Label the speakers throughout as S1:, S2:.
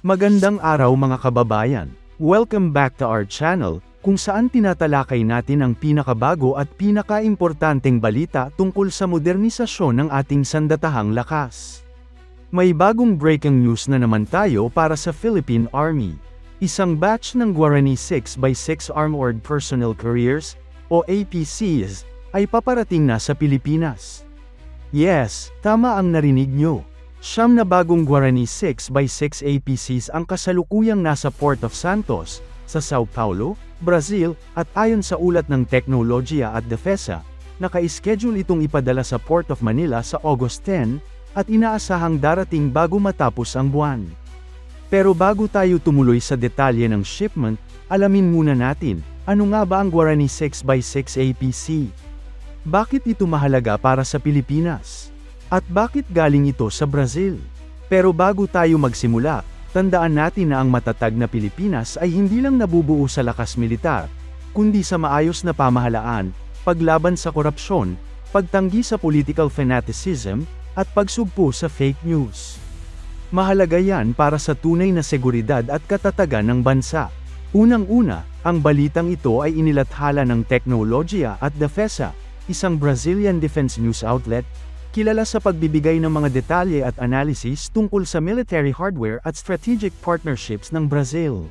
S1: Magandang araw mga kababayan. Welcome back to our channel, kung saan tinatalakay natin ang pinakabago at pinakaimportanteng balita tungkol sa modernisasyon ng ating sandatahang lakas. May bagong breaking news na naman tayo para sa Philippine Army. Isang batch ng Guarani 6x6 Armored Personnel Carriers, o APCs, ay paparating na sa Pilipinas. Yes, tama ang narinig nyo. 9 na bagong Guarani 6x6 APCs ang kasalukuyang nasa Port of Santos, sa Sao Paulo, Brazil, at ayon sa ulat ng Teknolohiya at Defensa, naka-schedule itong ipadala sa Port of Manila sa August 10, at inaasahang darating bago matapos ang buwan. Pero bago tayo tumuloy sa detalye ng shipment, alamin muna natin, ano nga ba ang Guarani 6x6 APC? Bakit ito mahalaga para sa Pilipinas? At bakit galing ito sa Brazil? Pero bago tayo magsimula, tandaan natin na ang matatag na Pilipinas ay hindi lang nabubuo sa lakas militar, kundi sa maayos na pamahalaan, paglaban sa korupsyon, pagtanggi sa political fanaticism, at pagsugpo sa fake news. Mahalaga yan para sa tunay na seguridad at katatagan ng bansa. Unang-una, ang balitang ito ay inilathala ng Teknolohiya at Defensa, isang Brazilian defense news outlet, kilala sa pagbibigay ng mga detalye at analysis tungkol sa military hardware at strategic partnerships ng Brazil.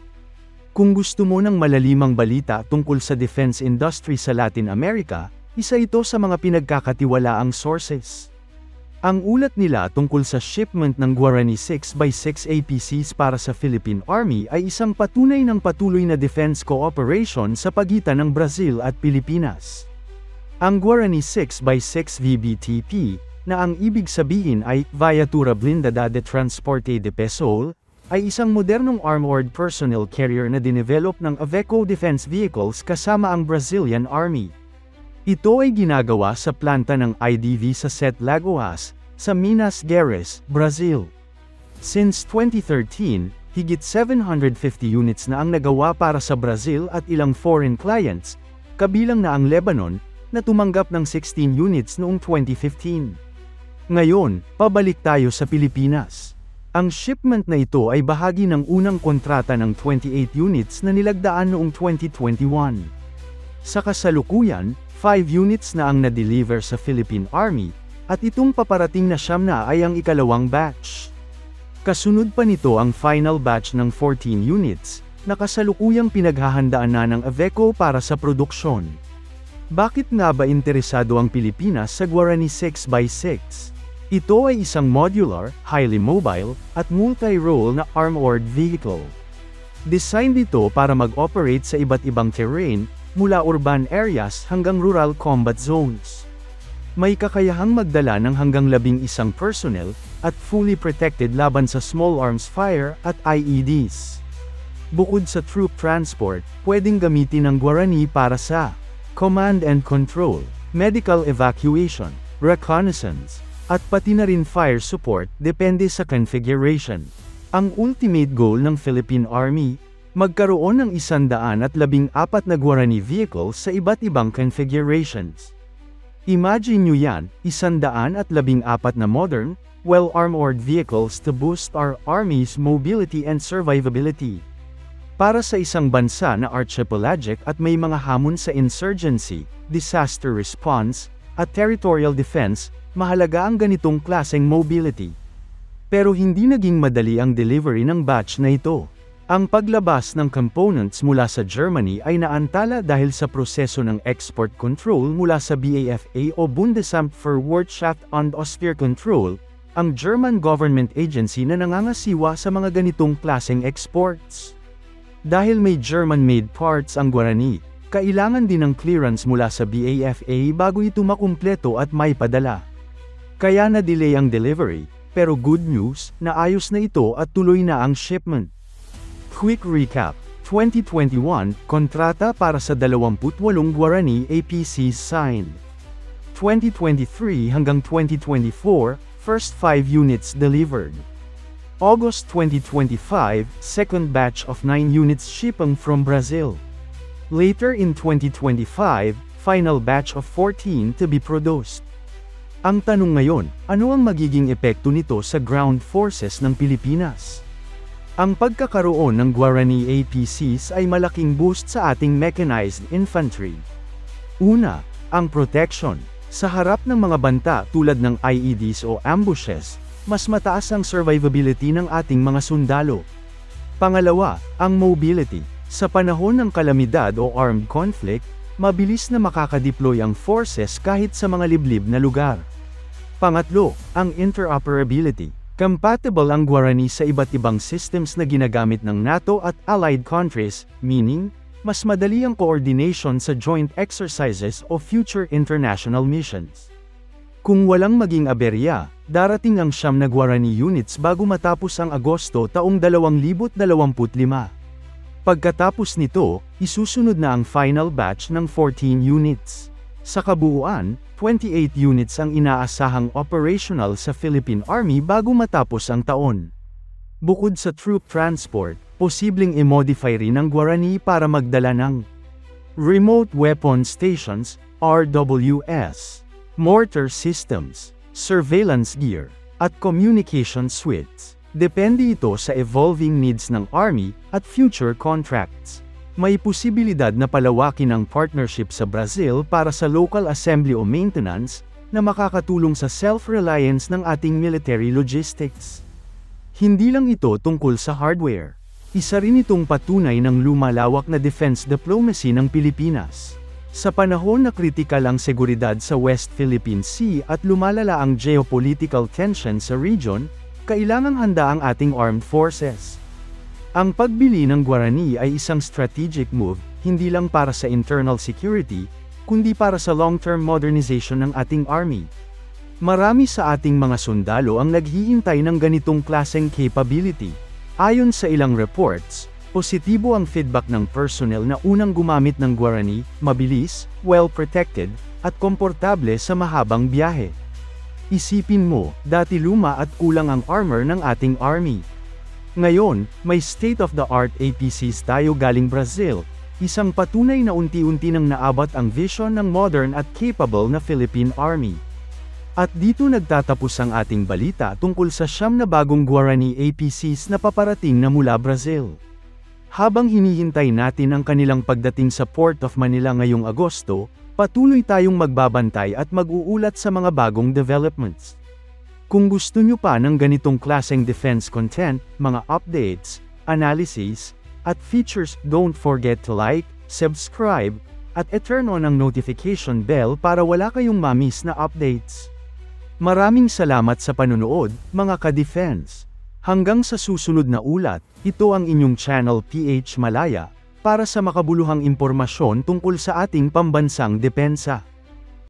S1: Kung gusto mo ng malalimang balita tungkol sa defense industry sa Latin America, isa ito sa mga pinagkakatiwalaang sources. Ang ulat nila tungkol sa shipment ng Guarani 6x6 APCs para sa Philippine Army ay isang patunay ng patuloy na defense cooperation sa pagitan ng Brazil at Pilipinas. Ang Guarani 6x6 VBTP, na ang ibig sabihin ay Viatura Blindada de Transporte de Pesol, ay isang modernong armored personnel carrier na dinevelop ng Iveco Defense Vehicles kasama ang Brazilian Army. Ito ay ginagawa sa planta ng IDV sa Sete Lagoas, sa Minas Gerais, Brazil. Since 2013, higit 750 units na ang nagawa para sa Brazil at ilang foreign clients, kabilang na ang Lebanon, na tumanggap ng 16 units noong 2015. Ngayon, pabalik tayo sa Pilipinas. Ang shipment na ito ay bahagi ng unang kontrata ng 28 units na nilagdaan noong 2021. Sa kasalukuyan, 5 units na ang na-deliver sa Philippine Army, at itong paparating na 9 na ay ang ikalawang batch. Kasunod pa nito ang final batch ng 14 units, na kasalukuyang pinaghahandaan na ng Iveco para sa produksyon. Bakit nga ba interesado ang Pilipinas sa Guarani 6x6? Ito ay isang modular, highly mobile, at multi-role na armored vehicle. Designed ito para mag-operate sa iba't ibang terrain, mula urban areas hanggang rural combat zones. May kakayahang magdala ng hanggang 11 personnel, at fully protected laban sa small arms fire at IEDs. Bukod sa troop transport, pwedeng gamitin ang Guarani para sa command and control, medical evacuation, reconnaissance, at pati na rin fire support, depende sa configuration. Ang ultimate goal ng Philippine Army, magkaroon ng 114 na Guarani vehicles sa iba't ibang configurations. Imagine nyo yan, 114 na modern, well-armored vehicles to boost our Army's mobility and survivability. Para sa isang bansa na archipelagic at may mga hamon sa insurgency, disaster response, at territorial defense, mahalaga ang ganitong klaseng mobility. Pero hindi naging madali ang delivery ng batch na ito. Ang paglabas ng components mula sa Germany ay naantala dahil sa proseso ng export control mula sa BAFA o Bundesamt für Wirtschaft und Ausfuhrkontrolle, ang German government agency na nangangasiwa sa mga ganitong klaseng exports. Dahil may German-made parts ang Guarani, kailangan din ng clearance mula sa BAFA bago ito makumpleto at may padala. Kaya na-delay ang delivery, pero good news, naayos na ito at tuloy na ang shipment. Quick recap, 2021, kontrata para sa 28 Guarani APCs signed. 2023 hanggang 2024, first 5 units delivered. August 2025, second batch of 9 units shipping from Brazil. Later in 2025, final batch of 14 to be produced. Ang tanong ngayon, ano ang magiging epekto nito sa ground forces ng Pilipinas? Ang pagkakaroon ng Guarani APCs ay malaking boost sa ating mechanized infantry. Una, ang protection. Sa harap ng mga banta tulad ng IEDs o ambushes, mas mataas ang survivability ng ating mga sundalo. Pangalawa, ang mobility. Sa panahon ng kalamidad o armed conflict, mabilis na makakadeploy ang forces kahit sa mga liblib na lugar. Pangatlo, ang interoperability. Compatible ang Guarani sa iba't ibang systems na ginagamit ng NATO at allied countries, meaning, mas madali ang coordination sa joint exercises o future international missions. Kung walang maging aberya, darating ang 9 na Guarani units bago matapos ang Agosto taong 2025. Pagkatapos nito, isusunod na ang final batch ng 14 units. Sa kabuuan, 28 units ang inaasahang operational sa Philippine Army bago matapos ang taon. Bukod sa troop transport, posibleng i-modify rin ang Guarani para magdala ng Remote Weapon Stations, RWS, Mortar Systems, Surveillance Gear, at Communication Suites. Depende ito sa evolving needs ng Army at future contracts. May posibilidad na palawakin ang partnership sa Brazil para sa local assembly o maintenance, na makakatulong sa self-reliance ng ating military logistics. Hindi lang ito tungkol sa hardware. Isa rin itong patunay ng lumalawak na defense diplomacy ng Pilipinas. Sa panahon na kritikal ang seguridad sa West Philippine Sea at lumalala ang geopolitical tension sa region, kailangang handa ang ating armed forces. Ang pagbili ng Guarani ay isang strategic move, hindi lang para sa internal security, kundi para sa long-term modernization ng ating army. Marami sa ating mga sundalo ang naghihintay ng ganitong klaseng capability. Ayon sa ilang reports, positibo ang feedback ng personnel na unang gumamit ng Guarani, mabilis, well-protected, at komportable sa mahabang biyahe. Isipin mo, dati luma at kulang ang armor ng ating army. Ngayon, may state-of-the-art APCs tayo galing Brazil, isang patunay na unti-unti nang naabot ang vision ng modern at capable na Philippine Army. At dito nagtatapos ang ating balita tungkol sa 9 na bagong Guarani APCs na paparating na mula Brazil. Habang hinihintay natin ang kanilang pagdating sa Port of Manila ngayong Agosto, patuloy tayong magbabantay at mag-uulat sa mga bagong developments. Kung gusto nyo pa ng ganitong klaseng defense content, mga updates, analysis, at features, don't forget to like, subscribe, at i-turn on ang notification bell para wala kayong ma-miss na updates. Maraming salamat sa panunood, mga ka-defense. Hanggang sa susunod na ulat, ito ang inyong channel PH Malaya, para sa makabuluhang impormasyon tungkol sa ating pambansang depensa.